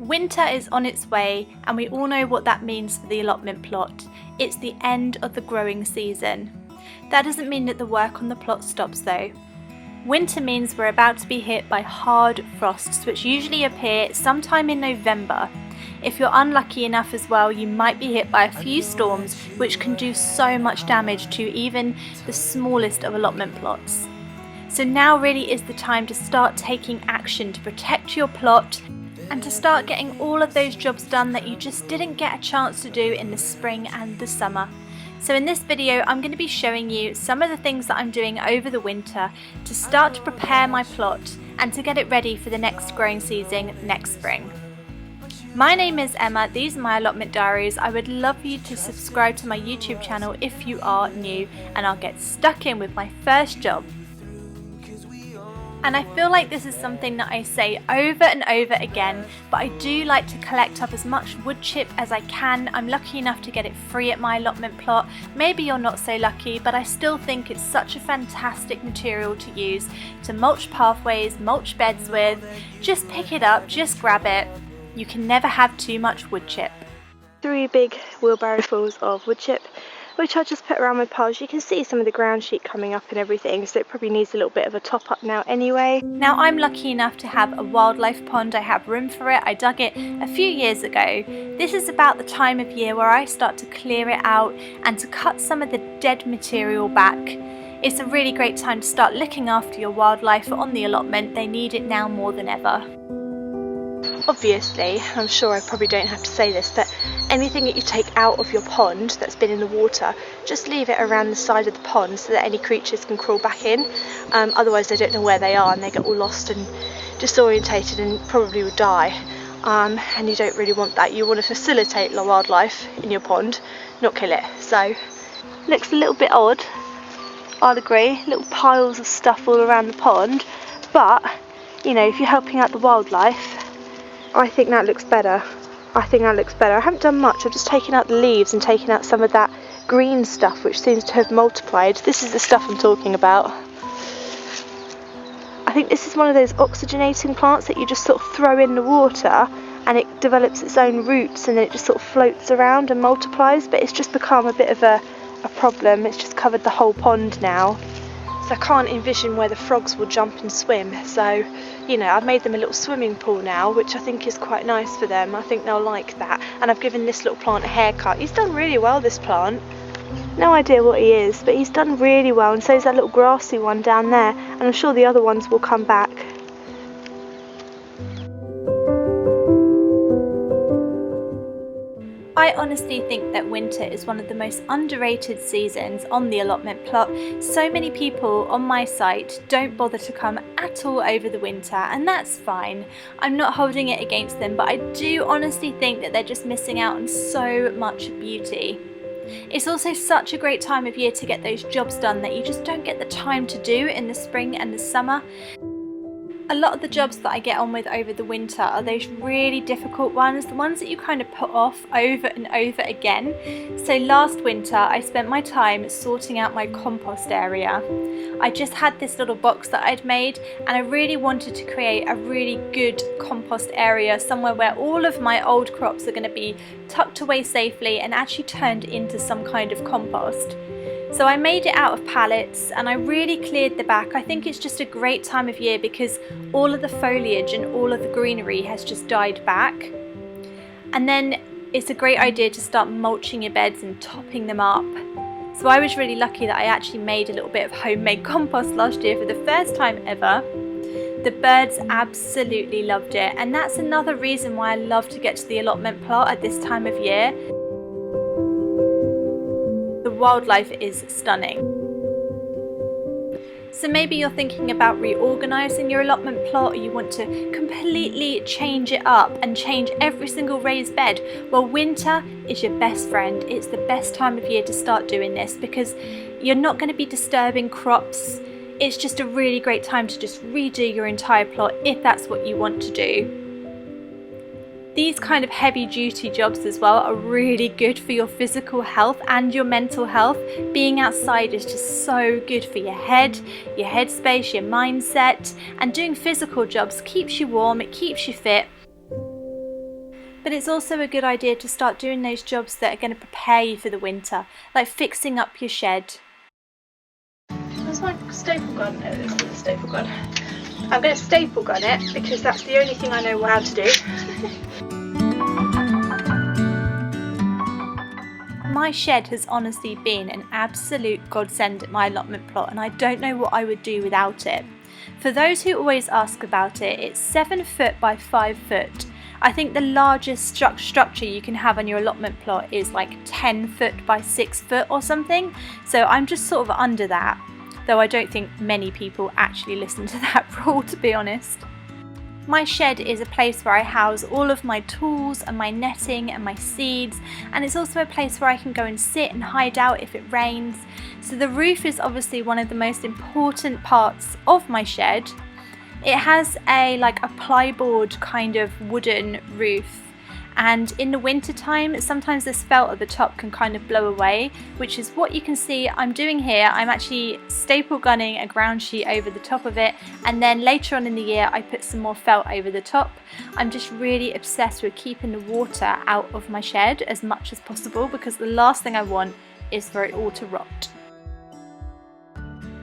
Winter is on its way, and we all know what that means for the allotment plot. It's the end of the growing season. That doesn't mean that the work on the plot stops though. Winter means we're about to be hit by hard frosts, which usually appear sometime in November. If you're unlucky enough as well, you might be hit by a few storms, which can do so much damage to even the smallest of allotment plots. So now really is the time to start taking action to protect your plot and to start getting all of those jobs done that you just didn't get a chance to do in the spring and the summer. So in this video, I'm going to be showing you some of the things that I'm doing over the winter to start to prepare my plot and to get it ready for the next growing season next spring. My name is Emma, these are my allotment diaries. I would love for you to subscribe to my YouTube channel if you are new, and I'll get stuck in with my first job. And I feel like this is something that I say over and over again, but I do like to collect up as much wood chip as I can. I'm lucky enough to get it free at my allotment plot. Maybe you're not so lucky, but I still think it's such a fantastic material to use to mulch pathways, mulch beds with. Just pick it up, just grab it. You can never have too much wood chip. 3 big wheelbarrow fulls of wood chip, which I just put around my piles. You can see some of the ground sheet coming up and everything, so it probably needs a little bit of a top up now anyway. Now I'm lucky enough to have a wildlife pond. I have room for it. I dug it a few years ago. This is about the time of year where I start to clear it out and to cut some of the dead material back. It's a really great time to start looking after your wildlife on the allotment. They need it now more than ever. Obviously, I'm sure I probably don't have to say this, but anything that you take out of your pond that's been in the water, just leave it around the side of the pond so that any creatures can crawl back in. Otherwise they don't know where they are and they get all lost and disorientated and probably would die. And you don't really want that. You want to facilitate the wildlife in your pond, not kill it. So, looks a little bit odd, I'll agree, little piles of stuff all around the pond, but you know, if you're helping out the wildlife, I think that looks better. I haven't done much. I've just taken out the leaves and taken out some of that green stuff which seems to have multiplied. This is the stuff I'm talking about. I think this is one of those oxygenating plants that you just sort of throw in the water and it develops its own roots and then it just sort of floats around and multiplies, but it's just become a bit of a problem. It's just covered the whole pond now. So I can't envision where the frogs will jump and swim. So, you know, I've made them a little swimming pool now, which I think is quite nice for them. I think they'll like that. And I've given this little plant a haircut. He's done really well, this plant. No idea what he is, but he's done really well. And so is that little grassy one down there. And I'm sure the other ones will come back. I honestly think that winter is one of the most underrated seasons on the allotment plot. So many people on my site don't bother to come at all over the winter, and that's fine. I'm not holding it against them, but I do honestly think that they're just missing out on so much beauty. It's also such a great time of year to get those jobs done that you just don't get the time to do in the spring and the summer. A lot of the jobs that I get on with over the winter are those really difficult ones, the ones that you kind of put off over and over again. So last winter I spent my time sorting out my compost area. I just had this little box that I'd made and I really wanted to create a really good compost area, somewhere where all of my old crops are going to be tucked away safely and actually turned into some kind of compost. So I made it out of pallets and I really cleared the back. I think it's just a great time of year because all of the foliage and all of the greenery has just died back. And then it's a great idea to start mulching your beds and topping them up. So I was really lucky that I actually made a little bit of homemade compost last year for the first time ever. The birds absolutely loved it, and that's another reason why I love to get to the allotment plot at this time of year. The wildlife is stunning. So maybe you're thinking about reorganising your allotment plot, or you want to completely change it up and change every single raised bed. Well, winter is your best friend. It's the best time of year to start doing this because you're not going to be disturbing crops. It's just a really great time to just redo your entire plot if that's what you want to do. These kind of heavy duty jobs as well are really good for your physical health and your mental health. Being outside is just so good for your head, your headspace, your mindset, and doing physical jobs keeps you warm, it keeps you fit. But it's also a good idea to start doing those jobs that are going to prepare you for the winter, like fixing up your shed. There's my staple gun. Oh, there's the staple gun. I'm going to staple gun it because that's the only thing I know how to do. My shed has honestly been an absolute godsend at my allotment plot, and I don't know what I would do without it. For those who always ask about it, it's 7 foot by 5 foot. I think the largest structure you can have on your allotment plot is like 10 foot by 6 foot or something, so I'm just sort of under that, though I don't think many people actually listen to that rule, to be honest. My shed is a place where I house all of my tools and my netting and my seeds, and it's also a place where I can go and sit and hide out if it rains. So the roof is obviously one of the most important parts of my shed. It has a plyboard kind of wooden roof, and in the winter time sometimes this felt at the top can kind of blow away, which is what you can see I'm doing here. I'm actually staple gunning a ground sheet over the top of it, and then later on in the year I put some more felt over the top. I'm just really obsessed with keeping the water out of my shed as much as possible, because the last thing I want is for it all to rot.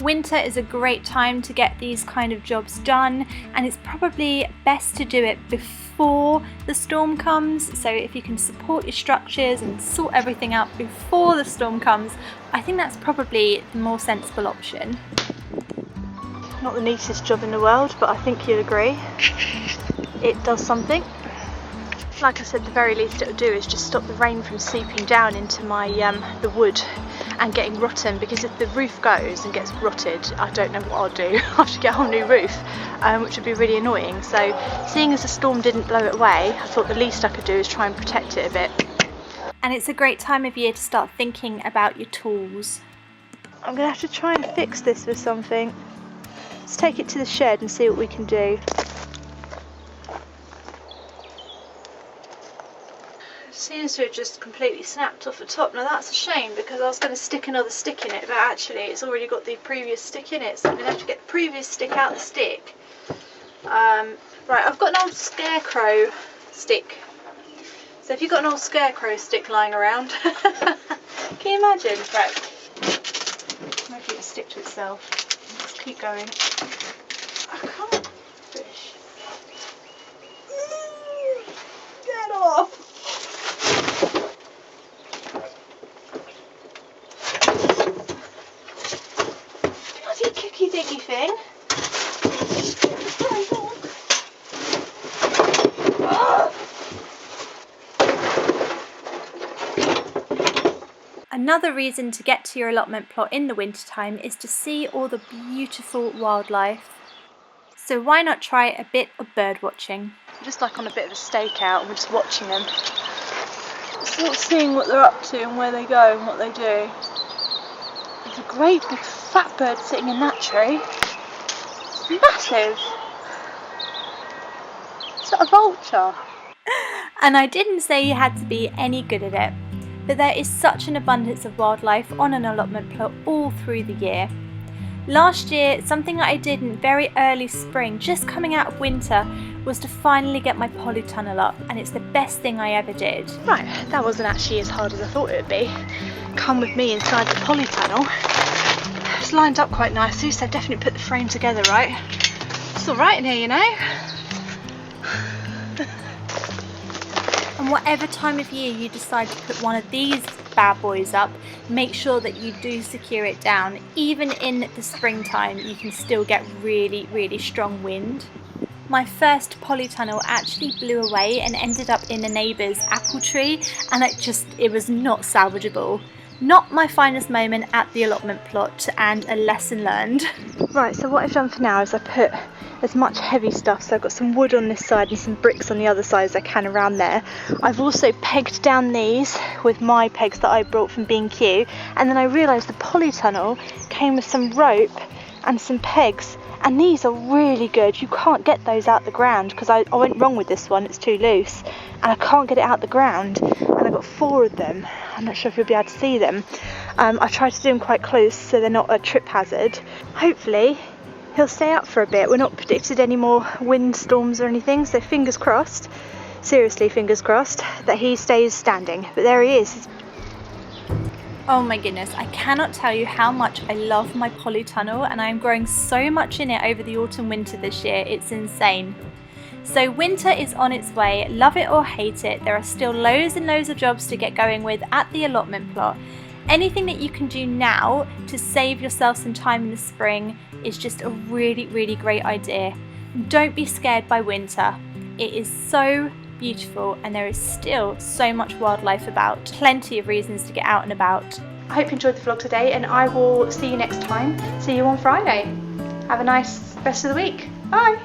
Winter is a great time to get these kind of jobs done, and it's probably best to do it before the storm comes. So if you can support your structures and sort everything out before the storm comes, I think that's probably the more sensible option. Not the neatest job in the world, but I think you'll agree it does something. Like I said, the very least it will do is just stop the rain from seeping down into my the wood and getting rotten, because if the roof goes and gets rotted, I don't know what I'll do. I'll have to get a whole new roof, which would be really annoying. So seeing as the storm didn't blow it away, I thought the least I could do is try and protect it a bit. And it's a great time of year to start thinking about your tools. I'm going to have to try and fix this with something. Let's take it to the shed and see what we can do. Seems to have just completely snapped off the top. Now that's a shame, because I was going to stick another stick in it, but actually it's already got the previous stick in it, so I'm going to have to get the previous stick out of the stick. Right, I've got an old scarecrow stick. So if you've got an old scarecrow stick lying around, can you imagine? Right, maybe it'll stick to itself. Let's keep going. I can't fish. Get off! Kicky dicky thing. Another reason to get to your allotment plot in the wintertime is to see all the beautiful wildlife. So why not try a bit of bird watching? We're just like on a bit of a stakeout, and we're just watching them. Sort of seeing what they're up to and where they go and what they do. There's a great big fat bird sitting in that tree. It's massive. It's like a vulture. And I didn't say you had to be any good at it, but there is such an abundance of wildlife on an allotment plot all through the year. Last year, something that I did in very early spring, just coming out of winter, was to finally get my polytunnel up, and it's the best thing I ever did. Right, that wasn't actually as hard as I thought it would be. Come with me inside the polytunnel. It's lined up quite nicely, so I've definitely put the frame together right. It's all right in here, you know. And whatever time of year you decide to put one of these bad boys up, make sure that you do secure it down. Even in the springtime, you can still get really, really strong wind. My first polytunnel actually blew away and ended up in a neighbour's apple tree, and it was not salvageable. Not my finest moment at the allotment plot, and a lesson learned. Right, so what I've done for now is I put as much heavy stuff, so I've got some wood on this side and some bricks on the other side as I can around there. I've also pegged down these with my pegs that I brought from B&Q, and then I realised the polytunnel came with some rope and some pegs, and these are really good. You can't get those out the ground, because I went wrong with this one, it's too loose, and I can't get it out the ground, and I got 4 of them. I'm not sure if you'll be able to see them. I tried to do them quite close so they're not a trip hazard. Hopefully he'll stay up for a bit. We're not predicted any more windstorms or anything, so fingers crossed. seriously, fingers crossed that he stays standing. But there he is. Oh my goodness, I cannot tell you how much I love my polytunnel, and I am growing so much in it over the autumn winter this year, it's insane. So winter is on its way, love it or hate it, there are still loads and loads of jobs to get going with at the allotment plot. Anything that you can do now to save yourself some time in the spring is just a really, really great idea. Don't be scared by winter. It is so beautiful and there is still so much wildlife about. Plenty of reasons to get out and about. I hope you enjoyed the vlog today, and I will see you next time. See you on Friday. Have a nice rest of the week. Bye.